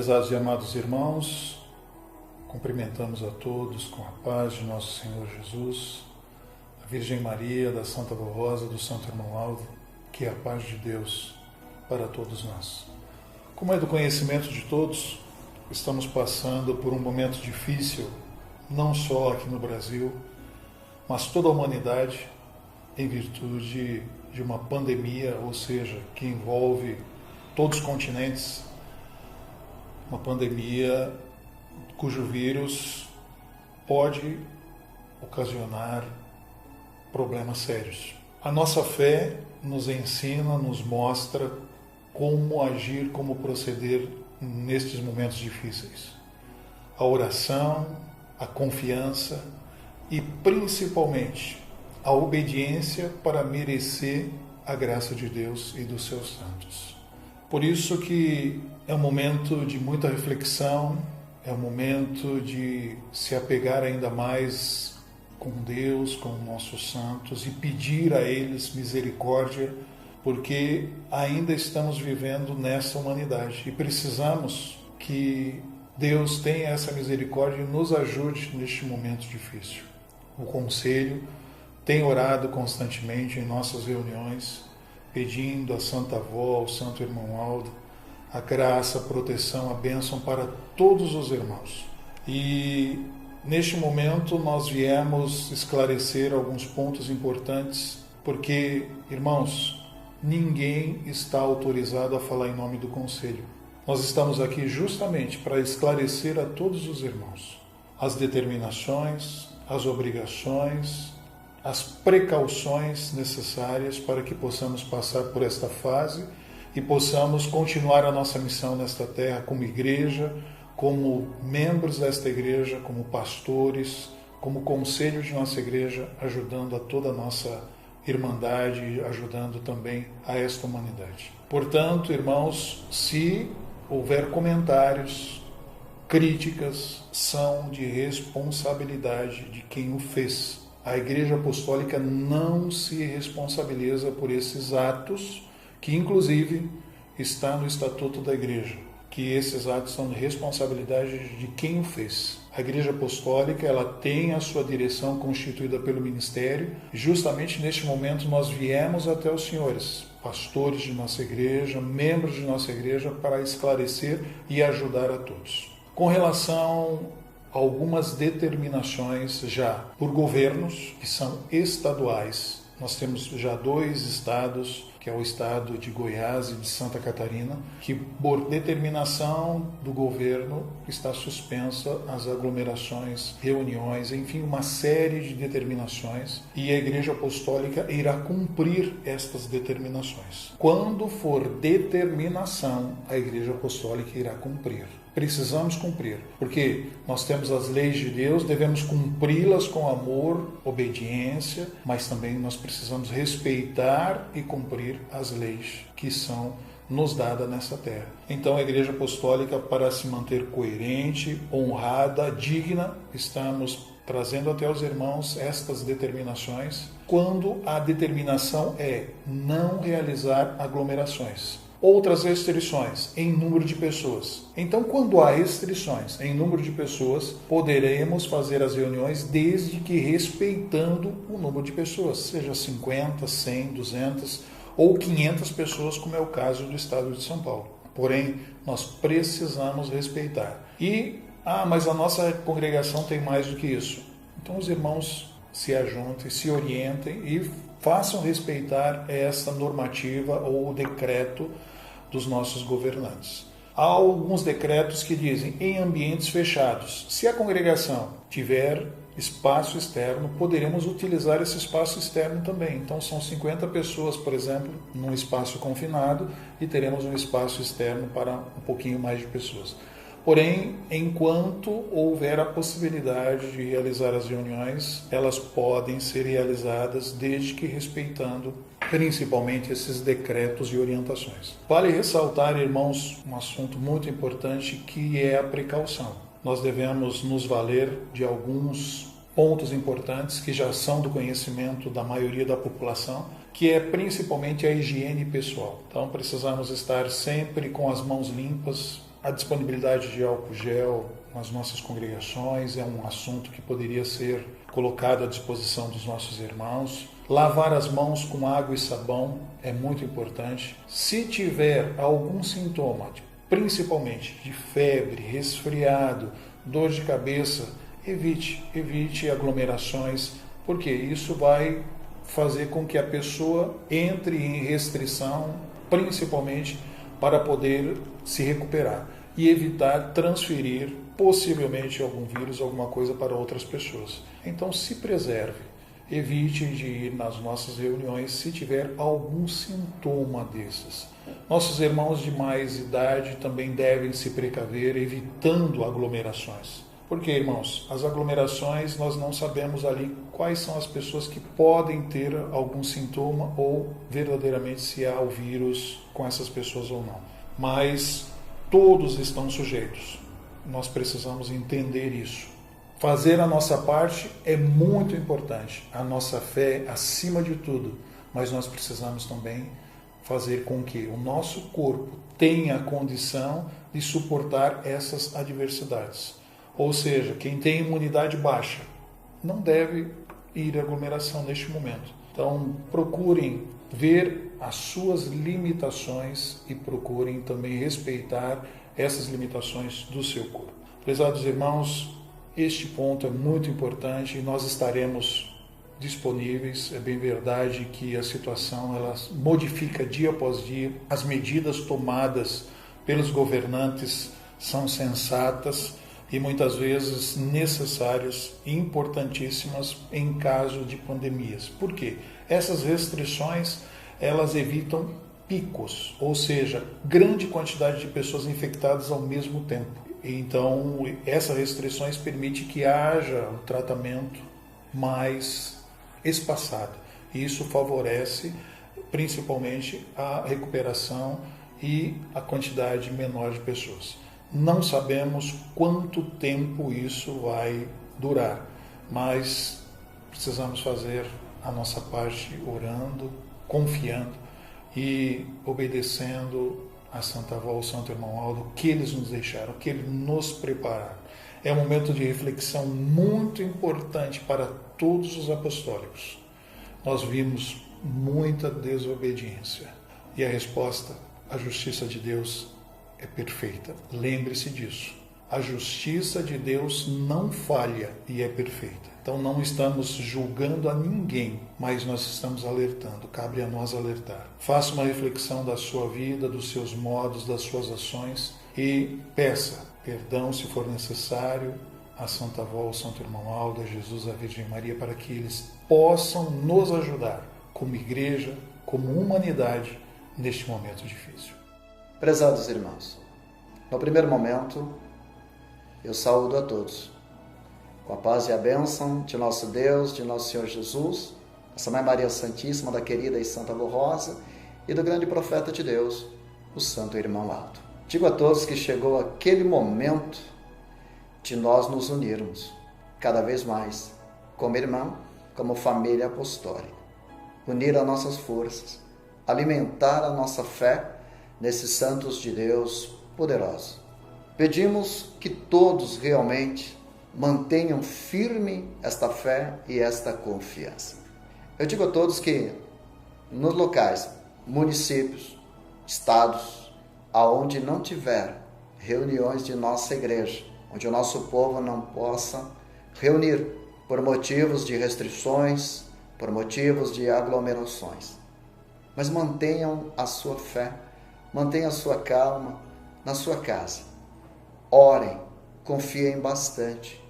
Prezados e amados irmãos, cumprimentamos a todos com a paz de nosso Senhor Jesus, a Virgem Maria, da Santa Vó Rosa, do Santo Irmão Aldo, que é a paz de Deus para todos nós. Como é do conhecimento de todos, estamos passando por um momento difícil, não só aqui no Brasil, mas toda a humanidade, em virtude de uma pandemia, ou seja, que envolve todos os continentes, uma pandemia cujo vírus pode ocasionar problemas sérios. A nossa fé nos ensina, nos mostra como agir, como proceder nestes momentos difíceis. A oração, a confiança e principalmente a obediência para merecer a graça de Deus e dos seus santos. Por isso que é um momento de muita reflexão, é um momento de se apegar ainda mais com Deus, com nossos santos e pedir a eles misericórdia, porque ainda estamos vivendo nessa humanidade e precisamos que Deus tenha essa misericórdia e nos ajude neste momento difícil. O Conselho tem orado constantemente em nossas reuniões, pedindo à Santa Avó, ao Santo Irmão Aldo, a graça, a proteção, a bênção para todos os irmãos. E neste momento nós viemos esclarecer alguns pontos importantes, porque, irmãos, ninguém está autorizado a falar em nome do Conselho. Nós estamos aqui justamente para esclarecer a todos os irmãos as determinações, as obrigações, as precauções necessárias para que possamos passar por esta fase e possamos continuar a nossa missão nesta terra como igreja, como membros desta igreja, como pastores, como conselho de nossa igreja, ajudando a toda a nossa irmandade, ajudando também a esta humanidade. Portanto, irmãos, se houver comentários, críticas, são de responsabilidade de quem o fez. A Igreja Apostólica não se responsabiliza por esses atos, que inclusive está no Estatuto da Igreja, que esses atos são de responsabilidade de quem o fez. A Igreja Apostólica, ela tem a sua direção constituída pelo ministério, e justamente neste momento nós viemos até os senhores, pastores de nossa igreja, membros de nossa igreja, para esclarecer e ajudar a todos. Com relação algumas determinações já por governos que são estaduais. Nós temos já 2 estados, que é o estado de Goiás e de Santa Catarina, que por determinação do governo está suspensa as aglomerações, reuniões, enfim, uma série de determinações, e a Igreja Apostólica irá cumprir estas determinações. Quando for determinação, a Igreja Apostólica irá cumprir. Precisamos cumprir, porque nós temos as leis de Deus, devemos cumpri-las com amor, obediência, mas também nós precisamos respeitar e cumprir as leis que são nos dadas nessa terra. Então a Igreja Apostólica, para se manter coerente, honrada, digna, estamos trazendo até os irmãos estas determinações, quando a determinação é não realizar aglomerações. Outras restrições em número de pessoas. Então, quando há restrições em número de pessoas, poderemos fazer as reuniões desde que respeitando o número de pessoas, seja 50, 100, 200 ou 500 pessoas, como é o caso do estado de São Paulo. Porém, nós precisamos respeitar. Mas a nossa congregação tem mais do que isso. Então, os irmãos se ajuntem, se orientem e façam respeitar essa normativa ou o decreto dos nossos governantes. Há alguns decretos que dizem em ambientes fechados. Se a congregação tiver espaço externo, poderemos utilizar esse espaço externo também. Então são 50 pessoas, por exemplo, num espaço confinado e teremos um espaço externo para um pouquinho mais de pessoas. Porém, enquanto houver a possibilidade de realizar as reuniões, elas podem ser realizadas desde que respeitando principalmente esses decretos e orientações. Vale ressaltar, irmãos, um assunto muito importante que é a precaução. Nós devemos nos valer de alguns pontos importantes que já são do conhecimento da maioria da população, que é principalmente a higiene pessoal. Então precisamos estar sempre com as mãos limpas, A disponibilidade de álcool gel nas nossas congregações é um assunto que poderia ser colocado à disposição dos nossos irmãos. Lavar as mãos com água e sabão é muito importante. Se tiver algum sintoma, principalmente de febre, resfriado, dor de cabeça, evite aglomerações, porque isso vai fazer com que a pessoa entre em restrição, principalmente para poder se recuperar e evitar transferir possivelmente algum vírus, alguma coisa para outras pessoas. Então se preserve, evite de ir nas nossas reuniões se tiver algum sintoma desses. Nossos irmãos de mais idade também devem se precaver, evitando aglomerações. Porque, irmãos, as aglomerações nós não sabemos ali quais são as pessoas que podem ter algum sintoma ou verdadeiramente se há o vírus com essas pessoas ou não. Mas todos estão sujeitos. Nós precisamos entender isso. Fazer a nossa parte é muito importante. A nossa fé acima de tudo. Mas nós precisamos também fazer com que o nosso corpo tenha a condição de suportar essas adversidades. Ou seja, quem tem imunidade baixa não deve ir à aglomeração neste momento. Então, procurem ver as suas limitações e procurem também respeitar essas limitações do seu corpo. Prezados irmãos, este ponto é muito importante e nós estaremos disponíveis. É bem verdade que a situação ela modifica dia após dia. As medidas tomadas pelos governantes são sensatas e muitas vezes necessárias e importantíssimas em caso de pandemias. Por quê? Essas restrições elas evitam picos, ou seja, grande quantidade de pessoas infectadas ao mesmo tempo. Então, essas restrições permitem que haja um tratamento mais espaçado. E isso favorece principalmente a recuperação e a quantidade menor de pessoas. Não sabemos quanto tempo isso vai durar, mas precisamos fazer a nossa parte orando, confiando e obedecendo a Santa Avó, o Santo Irmão Aldo, que eles nos deixaram, que eles nos prepararam. É um momento de reflexão muito importante para todos os apostólicos. Nós vimos muita desobediência e a resposta, a justiça de Deus é perfeita. Lembre-se disso. A justiça de Deus não falha e é perfeita. Então não estamos julgando a ninguém, mas nós estamos alertando. Cabe a nós alertar. Faça uma reflexão da sua vida, dos seus modos, das suas ações e peça perdão se for necessário a Santa Avó, o Santo Irmão Aldo, a Jesus, a Virgem Maria, para que eles possam nos ajudar como igreja, como humanidade neste momento difícil. Prezados irmãos, no primeiro momento, eu saúdo a todos, com a paz e a bênção de nosso Deus, de nosso Senhor Jesus, Nossa Mãe Maria Santíssima, da querida e Santa Avó Rosa e do grande profeta de Deus, o Santo Irmão Aldo. Digo a todos que chegou aquele momento de nós nos unirmos, cada vez mais, como irmão, como família apostólica, unir as nossas forças, alimentar a nossa fé nesses santos de Deus poderosos. Pedimos que todos realmente mantenham firme esta fé e esta confiança. Eu digo a todos que nos locais, municípios, estados, aonde não tiver reuniões de nossa igreja, onde o nosso povo não possa reunir por motivos de restrições, por motivos de aglomerações, mas mantenham a sua fé, mantenham a sua calma na sua casa. Orem, confiem bastante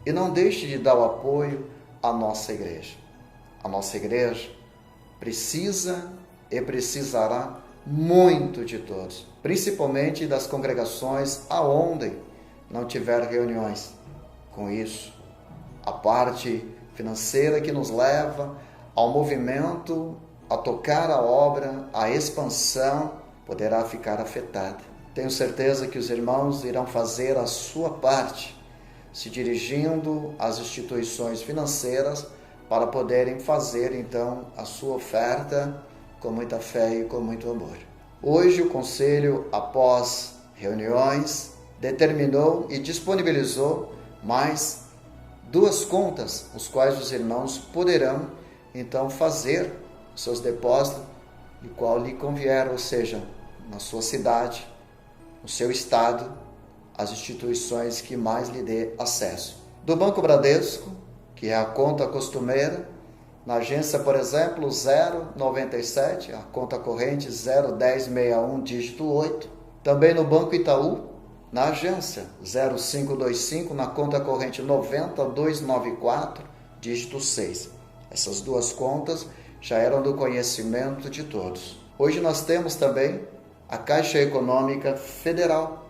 e não deixe de dar o apoio à nossa igreja. A nossa igreja precisa e precisará muito de todos, principalmente das congregações aonde não tiver reuniões. Com isso, a parte financeira que nos leva ao movimento, a tocar a obra, a expansão, poderá ficar afetada. Tenho certeza que os irmãos irão fazer a sua parte, se dirigindo às instituições financeiras para poderem fazer, então, a sua oferta com muita fé e com muito amor. Hoje o Conselho, após reuniões, determinou e disponibilizou mais 2 contas, os quais os irmãos poderão então fazer seus depósitos, de qual lhe convier, ou seja, na sua cidade, no seu estado, as instituições que mais lhe dê acesso. Do Banco Bradesco, que é a conta costumeira, na agência, por exemplo, 097, a conta corrente 01061, dígito 8. Também no Banco Itaú, na agência 0525, na conta corrente 90294, dígito 6. Essas 2 contas já eram do conhecimento de todos. Hoje nós temos também a Caixa Econômica Federal,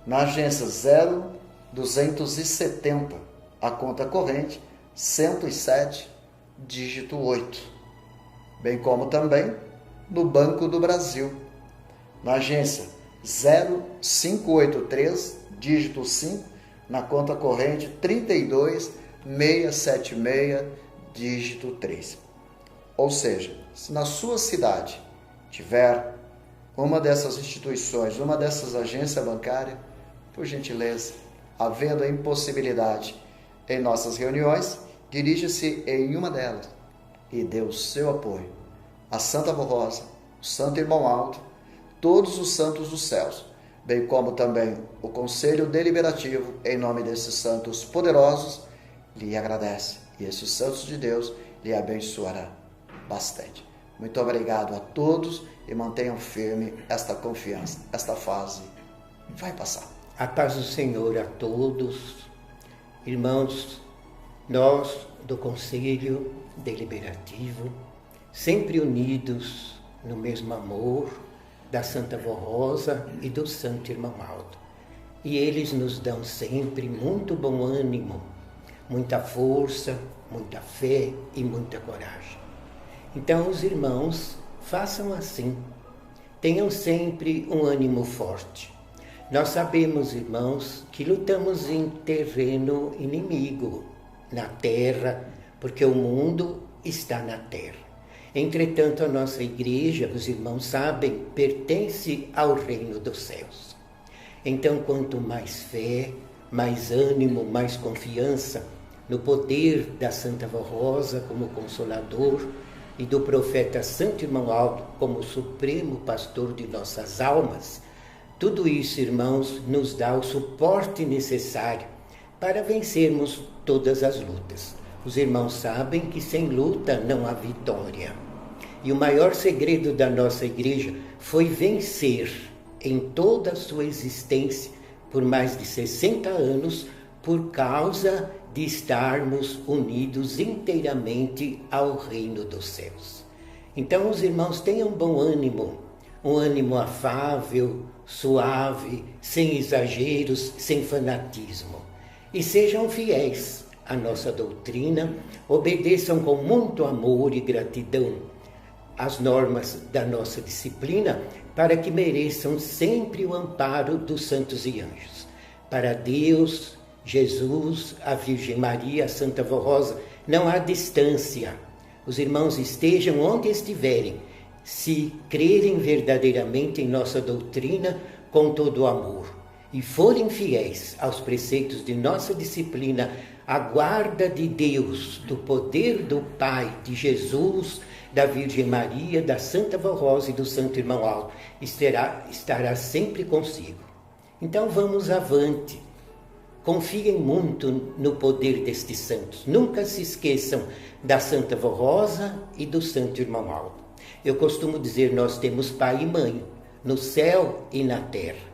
na agência 0270, a conta corrente 107, dígito 8. Bem como também no Banco do Brasil, na agência 0583, dígito 5, na conta corrente 32676, dígito 3. Ou seja, se na sua cidade tiver uma dessas instituições, uma dessas agências bancárias, por gentileza, havendo a impossibilidade em nossas reuniões, dirija-se em uma delas e dê o seu apoio a Santa Avó Rosa, o Santo Irmão Alto, todos os santos dos céus, bem como também o Conselho Deliberativo, em nome desses santos poderosos, lhe agradece e esses santos de Deus lhe abençoará bastante. Muito obrigado a todos e mantenham firme esta confiança. Esta fase vai passar. A paz do Senhor a todos. Irmãos, nós do Conselho Deliberativo, sempre unidos no mesmo amor da Santa Avó Rosa e do Santo Irmão Aldo. E eles nos dão sempre muito bom ânimo, muita força, muita fé e muita coragem. Então os irmãos façam assim, tenham sempre um ânimo forte. Nós sabemos, irmãos, que lutamos em terreno inimigo, na terra, porque o mundo está na terra. Entretanto, a nossa igreja, os irmãos sabem, pertence ao reino dos céus. Então, quanto mais fé, mais ânimo, mais confiança no poder da Santa Avó Rosa como consolador e do profeta Santo Irmão Aldo como supremo pastor de nossas almas, tudo isso, irmãos, nos dá o suporte necessário para vencermos todas as lutas. Os irmãos sabem que sem luta não há vitória. E o maior segredo da nossa igreja foi vencer em toda a sua existência, por mais de 60 anos, por causa de estarmos unidos inteiramente ao reino dos céus. Então os irmãos tenham bom ânimo, um ânimo afável, suave, sem exageros, sem fanatismo. E sejam fiéis à nossa doutrina, obedeçam com muito amor e gratidão as normas da nossa disciplina, para que mereçam sempre o amparo dos santos e anjos. Para Deus, Jesus, a Virgem Maria, a Santa Avó Rosa, não há distância. Os irmãos estejam onde estiverem, se crerem verdadeiramente em nossa doutrina com todo o amor e forem fiéis aos preceitos de nossa disciplina, a guarda de Deus, do poder do Pai, de Jesus, da Virgem Maria, da Santa Avó Rosa e do Santo Irmão Aldo estará sempre consigo. Então vamos avante. Confiem muito no poder destes santos. Nunca se esqueçam da Santa Avó Rosa e do Santo Irmão Aldo. Eu costumo dizer, nós temos pai e mãe, no céu e na terra.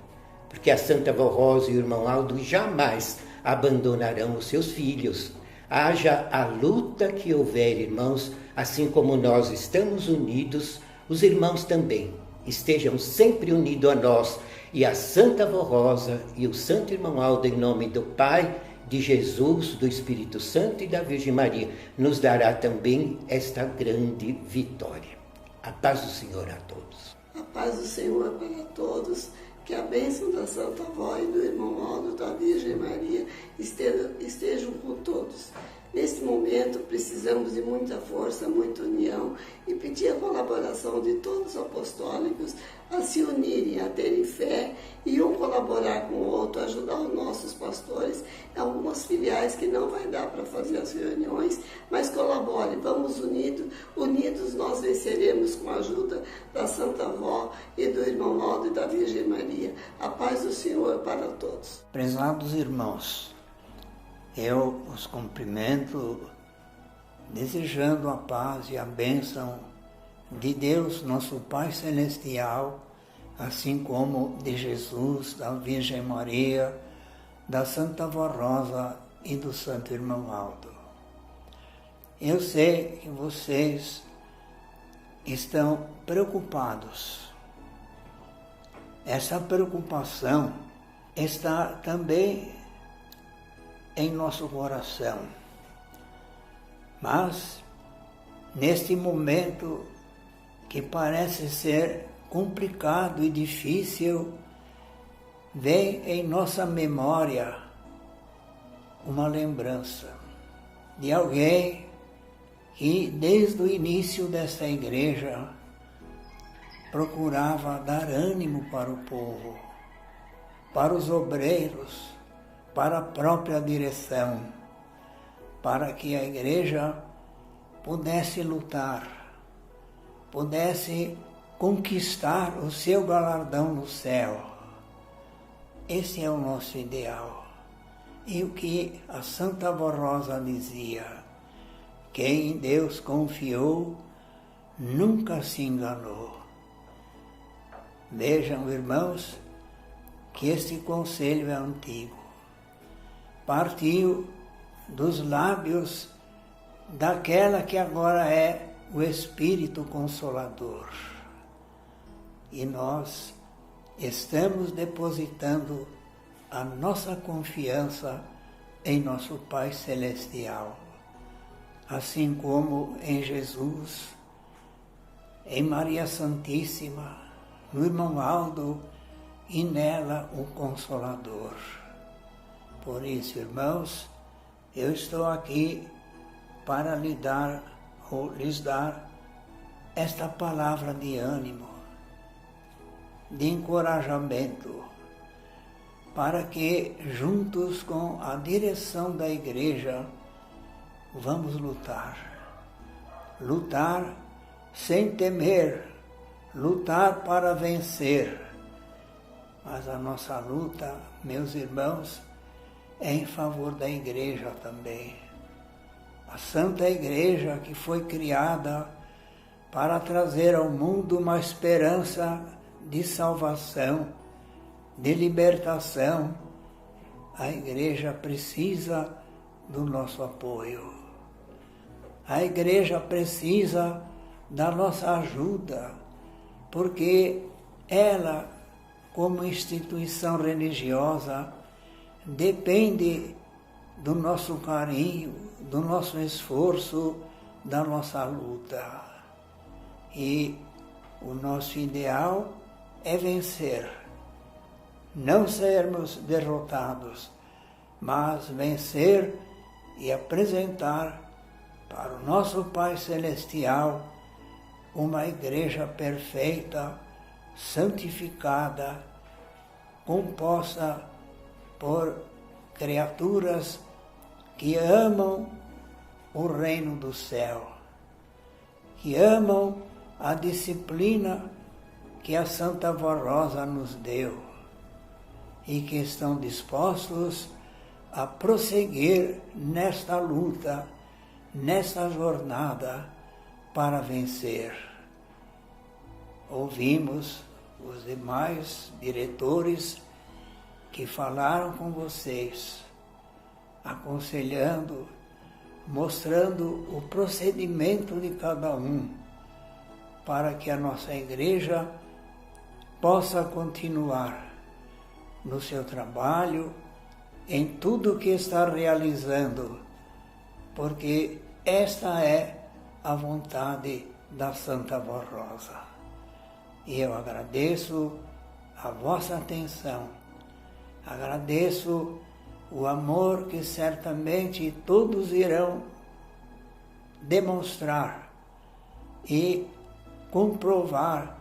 Porque a Santa Avó Rosa e o Irmão Aldo jamais abandonarão os seus filhos. Haja a luta que houver, irmãos, assim como nós estamos unidos, os irmãos também estejam sempre unidos a nós e a Santa Avó Rosa e o Santo Irmão Aldo, em nome do Pai, de Jesus, do Espírito Santo e da Virgem Maria, nos dará também esta grande vitória. A paz do Senhor a todos. A paz do Senhor para todos. Que a bênção da Santa Avó e do irmão Aldo, da Virgem Maria, estejam com todos. Neste momento, precisamos de muita força, muita união e pedir a colaboração de todos os apostólicos a se unirem, a terem fé e um colaborar com o outro, ajudar os nossos pastores, algumas filiais que não vai dar para fazer as reuniões, mas colaborem, vamos unidos nós venceremos com a ajuda da Santa Avó e do irmão Aldo e da Virgem Maria. A paz do Senhor para todos. Prezados irmãos, eu os cumprimento desejando a paz e a bênção de Deus, nosso Pai Celestial, assim como de Jesus, da Virgem Maria, da Santa Avó Rosa e do Santo Irmão Aldo. Eu sei que vocês estão preocupados. Essa preocupação está também em nosso coração. Mas, neste momento que parece ser complicado e difícil, vem em nossa memória uma lembrança de alguém que, desde o início desta igreja, procurava dar ânimo para o povo, para os obreiros, para a própria direção, para que a igreja pudesse lutar, pudesse conquistar o seu galardão no céu. Esse é o nosso ideal. E o que a Santa Avó Rosa dizia: quem em Deus confiou nunca se enganou. Vejam, irmãos, que este conselho é antigo. Partiu dos lábios daquela que agora é o Espírito Consolador. E nós estamos depositando a nossa confiança em nosso Pai Celestial, assim como em Jesus, em Maria Santíssima, no irmão Aldo e nela o Consolador. Por isso, irmãos, eu estou aqui para lhes dar esta palavra de ânimo, de encorajamento, para que, juntos com a direção da igreja, vamos lutar. Lutar sem temer, lutar para vencer. Mas a nossa luta, meus irmãos, é em favor da igreja também. A Santa Igreja, que foi criada para trazer ao mundo uma esperança de salvação, de libertação, a igreja precisa do nosso apoio. A igreja precisa da nossa ajuda, porque ela, como instituição religiosa, depende do nosso carinho, do nosso esforço, da nossa luta. E o nosso ideal é vencer, não sermos derrotados, mas vencer e apresentar para o nosso Pai Celestial uma igreja perfeita, santificada, composta por criaturas que amam o reino do céu, que amam a disciplina que a Santa Avó Rosa nos deu e que estão dispostos a prosseguir nesta luta, nesta jornada para vencer. Ouvimos os demais diretores que falaram com vocês, aconselhando, mostrando o procedimento de cada um, para que a nossa igreja possa continuar no seu trabalho, em tudo que está realizando, porque esta é a vontade da Santa Avó Rosa. E eu agradeço a vossa atenção. Agradeço o amor que certamente todos irão demonstrar e comprovar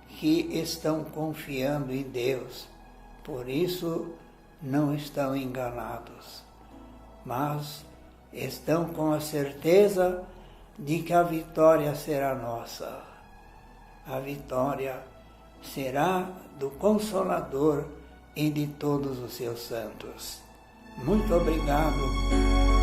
que estão confiando em Deus. Por isso não estão enganados, mas estão com a certeza de que a vitória será nossa. A vitória será do Consolador e de todos os seus santos. Muito obrigado.